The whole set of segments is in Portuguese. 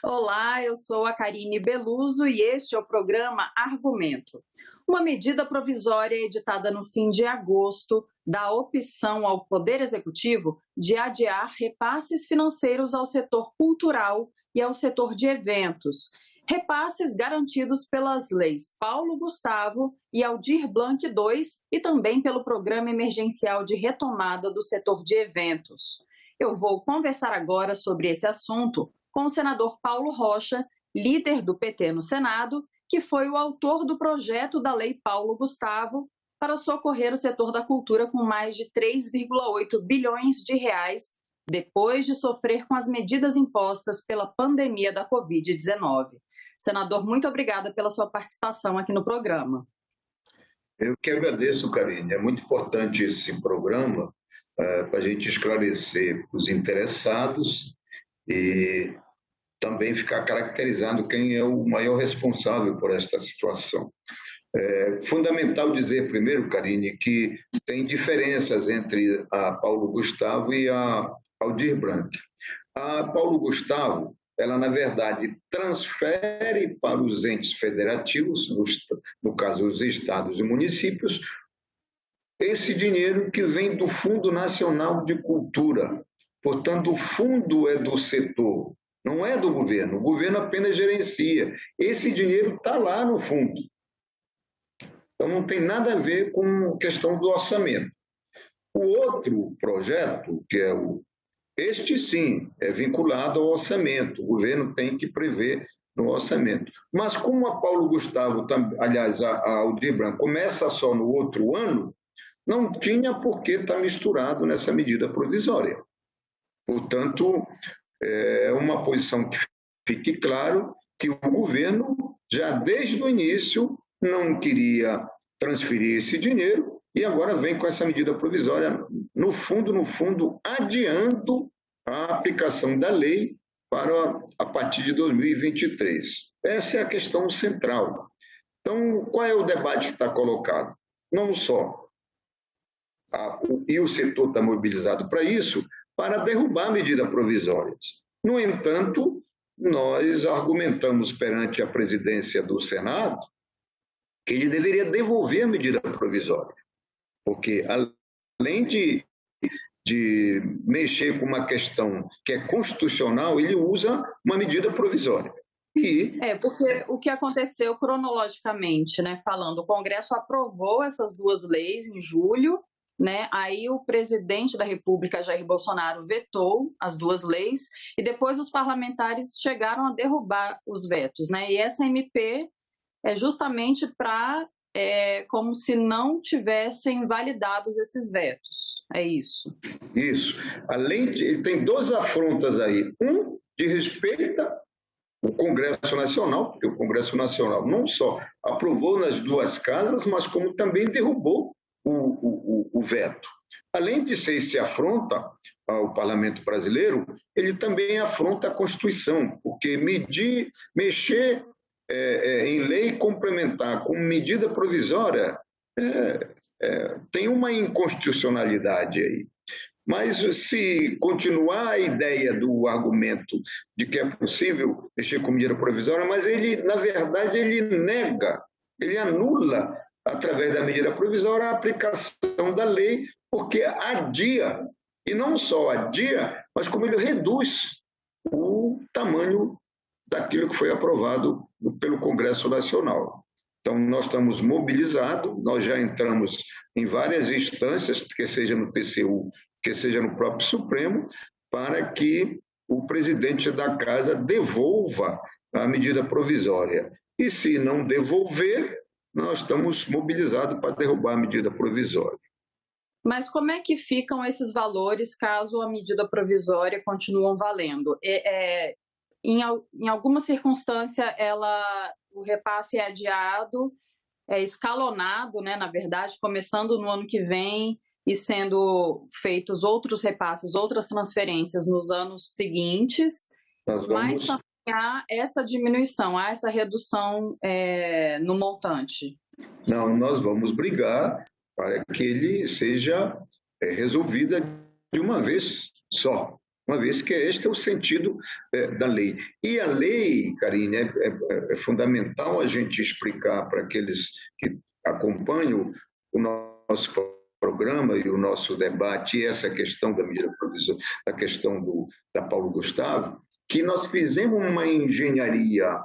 Olá, eu sou a Karine Beluso e este é o programa Argumento. Uma medida provisória editada no fim de agosto dá opção ao Poder Executivo de adiar repasses financeiros ao setor cultural e ao setor de eventos. Repasses garantidos pelas leis Paulo Gustavo e Aldir Blanc II e também pelo Programa Emergencial de Retomada do Setor de Eventos. Eu vou conversar agora sobre esse assunto com o senador Paulo Rocha, líder do PT no Senado, que foi o autor do projeto da Lei Paulo Gustavo para socorrer o setor da cultura com mais de 3,8 bilhões de reais, depois de sofrer com as medidas impostas pela pandemia da Covid-19. Senador, muito obrigada pela sua participação aqui no programa. Eu que agradeço, Karine. É muito importante esse programa para a gente esclarecer os interessados e também ficar caracterizando quem é o maior responsável por esta situação. É fundamental dizer primeiro, Karine, que tem diferenças entre a Paulo Gustavo e a Aldir Blanc. A Paulo Gustavo, ela, na verdade, transfere para os entes federativos, no caso, os estados e municípios, esse dinheiro que vem do Fundo Nacional de Cultura. Portanto, o fundo é do setor, não é do governo. O governo apenas gerencia. Esse dinheiro está lá no fundo. Então, não tem nada a ver com a questão do orçamento. O outro projeto, que é este sim, é vinculado ao orçamento. O governo tem que prever no orçamento. Mas como a Paulo Gustavo, aliás, a Aldir Blanc, começa só no outro ano, não tinha por que estar misturado nessa medida provisória. Portanto, é uma posição que fique claro que o governo, já desde o início, não queria transferir esse dinheiro e agora vem com essa medida provisória, no fundo, adiando a aplicação da lei para a partir de 2023. Essa é a questão central. Então, qual é o debate que está colocado? Não só e o setor está mobilizado para isso, para derrubar medidas provisórias. No entanto, nós argumentamos perante a presidência do Senado que ele deveria devolver a medida provisória, porque além de mexer com uma questão que é constitucional, ele usa uma medida provisória. Porque o que aconteceu cronologicamente, né, falando, o Congresso aprovou essas duas leis em julho, né? Aí o presidente da República, Jair Bolsonaro, vetou as duas leis e depois os parlamentares chegaram a derrubar os vetos, né? E essa MP é justamente para como se não tivessem validados esses vetos. É isso. Isso. Tem duas afrontas aí. Um de respeita o Congresso Nacional, porque o Congresso Nacional não só aprovou nas duas casas, mas como também derrubou o veto. Além de ser esse afronta ao Parlamento brasileiro, ele também afronta a Constituição, porque mexer em lei complementar com medida provisória tem uma inconstitucionalidade aí. Mas se continuar a ideia do argumento de que é possível mexer com medida provisória, mas ele, na verdade, ele nega, ele anula através da medida provisória, a aplicação da lei, porque adia, e não só adia, mas como ele reduz o tamanho daquilo que foi aprovado pelo Congresso Nacional. Então, nós estamos mobilizados, nós já entramos em várias instâncias, que seja no TCU, que seja no próprio Supremo, para que o presidente da Casa devolva a medida provisória. E se não devolver, nós estamos mobilizados para derrubar a medida provisória. Mas como é que ficam esses valores caso a medida provisória continue valendo? Em alguma circunstância, o repasse é adiado, é escalonado, né, na verdade, começando no ano que vem e sendo feitos outros repasses, outras transferências nos anos seguintes, mas há essa diminuição, há essa redução no montante. Não, nós vamos brigar para que ele seja resolvida de uma vez só. uma vez que este é o sentido da lei. E a lei, Karine, é fundamental a gente explicar para aqueles que acompanham o nosso programa e o nosso debate, e essa questão da medida provisória, a questão da Paulo Gustavo, que nós fizemos uma engenharia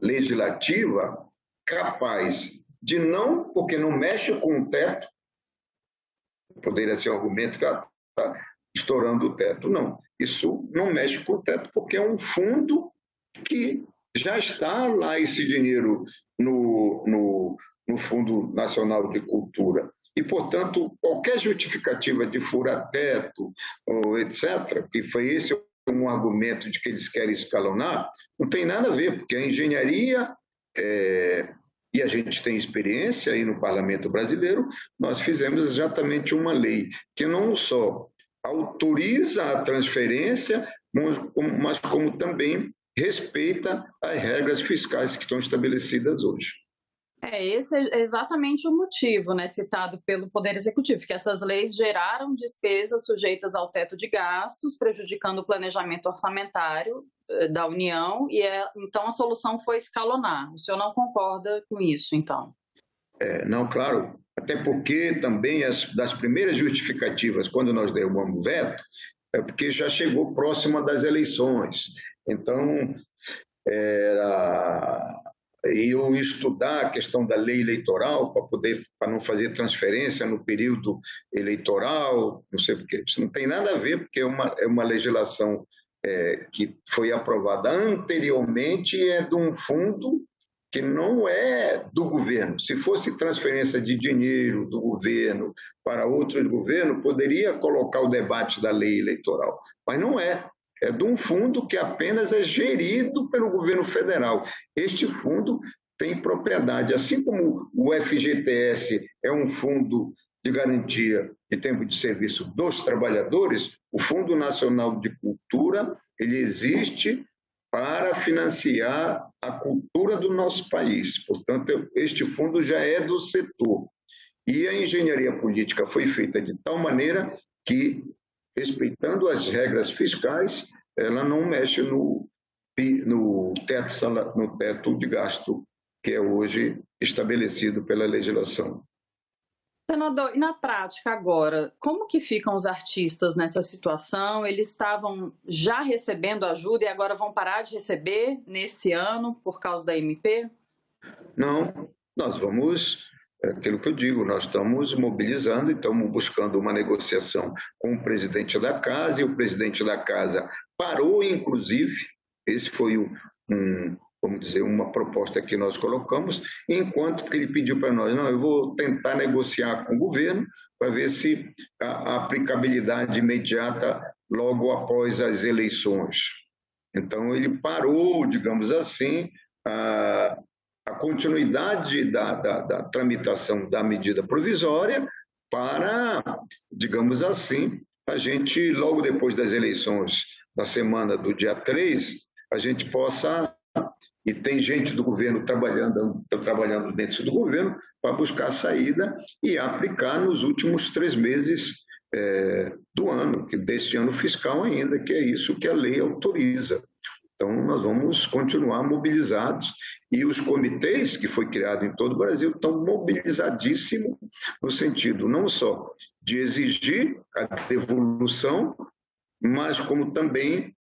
legislativa capaz de não, porque não mexe com o teto, poderia ser um argumento que está estourando o teto. Não, isso não mexe com o teto, porque é um fundo que já está lá esse dinheiro no Fundo Nacional de Cultura. E, portanto, qualquer justificativa de furar teto, ou etc., que foi esse um argumento de que eles querem escalonar, não tem nada a ver, porque a engenharia, e a gente tem experiência aí no Parlamento Brasileiro, nós fizemos exatamente uma lei que não só autoriza a transferência, mas como também respeita as regras fiscais que estão estabelecidas hoje. Esse é exatamente o motivo, né, citado pelo Poder Executivo, que essas leis geraram despesas sujeitas ao teto de gastos, prejudicando o planejamento orçamentário da União, e então a solução foi escalonar. O senhor não concorda com isso, então? Não, claro, até porque também das primeiras justificativas, quando nós derrubamos o veto, é porque já chegou próxima das eleições. Então, eu estudar a questão da lei eleitoral para não fazer transferência no período eleitoral, não sei porquê. Isso não tem nada a ver, porque é uma legislação que foi aprovada anteriormente e é de um fundo que não é do governo. Se fosse transferência de dinheiro do governo para outros governos, poderia colocar o debate da lei eleitoral, mas não é. É de um fundo que apenas é gerido pelo governo federal. Este fundo tem propriedade, assim como o FGTS é um fundo de garantia de tempo de serviço dos trabalhadores, o Fundo Nacional de Cultura, ele existe para financiar a cultura do nosso país. Portanto, este fundo já é do setor. E a engenharia política foi feita de tal maneira que, respeitando as regras fiscais, ela não mexe no teto de gasto que é hoje estabelecido pela legislação. Senador, e na prática agora, como que ficam os artistas nessa situação? Eles estavam já recebendo ajuda e agora vão parar de receber nesse ano por causa da MP? Não, nós vamos... É aquilo que eu digo, nós estamos mobilizando e estamos buscando uma negociação com o presidente da casa, e o presidente da casa parou, inclusive, esse foi vamos dizer, uma proposta que nós colocamos, enquanto que ele pediu para nós, não, eu vou tentar negociar com o governo para ver se a aplicabilidade imediata logo após as eleições. Então, ele parou, digamos assim, a continuidade da tramitação da medida provisória para, digamos assim, a gente, logo depois das eleições, na semana do dia 3, a gente possa, e tem gente do governo trabalhando dentro do governo, para buscar saída e aplicar nos últimos 3 meses do ano, deste ano fiscal ainda, que é isso que a lei autoriza. Então, nós vamos continuar mobilizados e os comitês que foi criado em todo o Brasil estão mobilizadíssimos no sentido não só de exigir a devolução, mas como também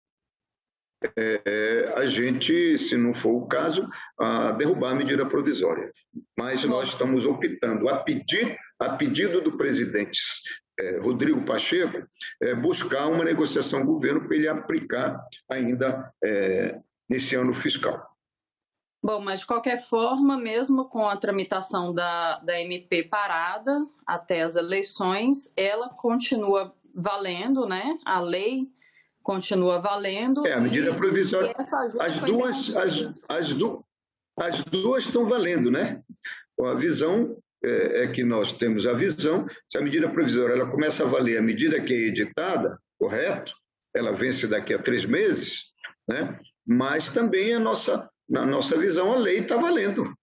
a gente, se não for o caso, a derrubar a medida provisória. Mas nós estamos optando, a pedido do presidente Rodrigo Pacheco, buscar uma negociação com o governo para ele aplicar ainda nesse ano fiscal. Bom, mas de qualquer forma, mesmo com a tramitação da MP parada até as eleições, ela continua valendo, né? A lei continua valendo. A medida provisória, as duas estão valendo, né? A visão é que nós temos a visão, se a medida provisória ela começa a valer à medida que é editada, correto? Ela vence daqui a 3 meses, né? Mas também na nossa visão a lei está valendo.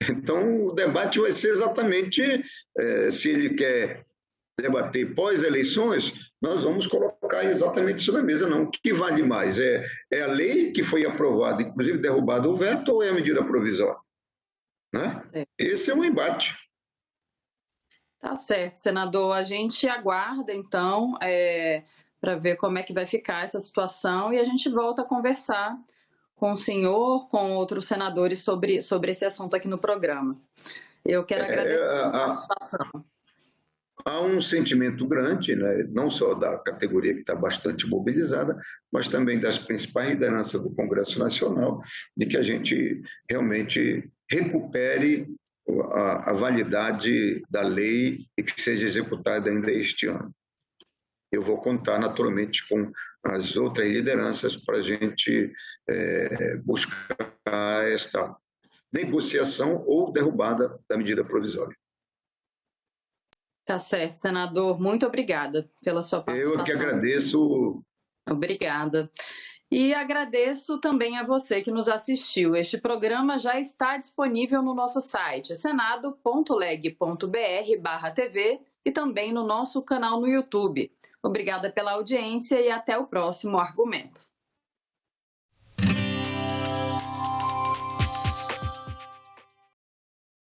Então o debate vai ser exatamente se ele quer debater pós-eleições, nós vamos colocar exatamente isso na mesa, não. O que vale mais? É a lei que foi aprovada, inclusive derrubado o veto, ou é a medida provisória? Né? Esse é um embate. Tá certo, senador. A gente aguarda, então, para ver como é que vai ficar essa situação e a gente volta a conversar com o senhor, com outros senadores sobre esse assunto aqui no programa. Eu quero agradecer a participação. Há um sentimento grande, né, não só da categoria que está bastante mobilizada, mas também das principais lideranças do Congresso Nacional, de que a gente realmente recupere a validade da lei e que seja executada ainda este ano. Eu vou contar naturalmente com as outras lideranças para a gente buscar esta negociação ou derrubada da medida provisória. Tá certo, senador. Muito obrigada pela sua participação. Eu que agradeço. Obrigada. E agradeço também a você que nos assistiu. Este programa já está disponível no nosso site senado.leg.br/TV e também no nosso canal no YouTube. Obrigada pela audiência e até o próximo argumento.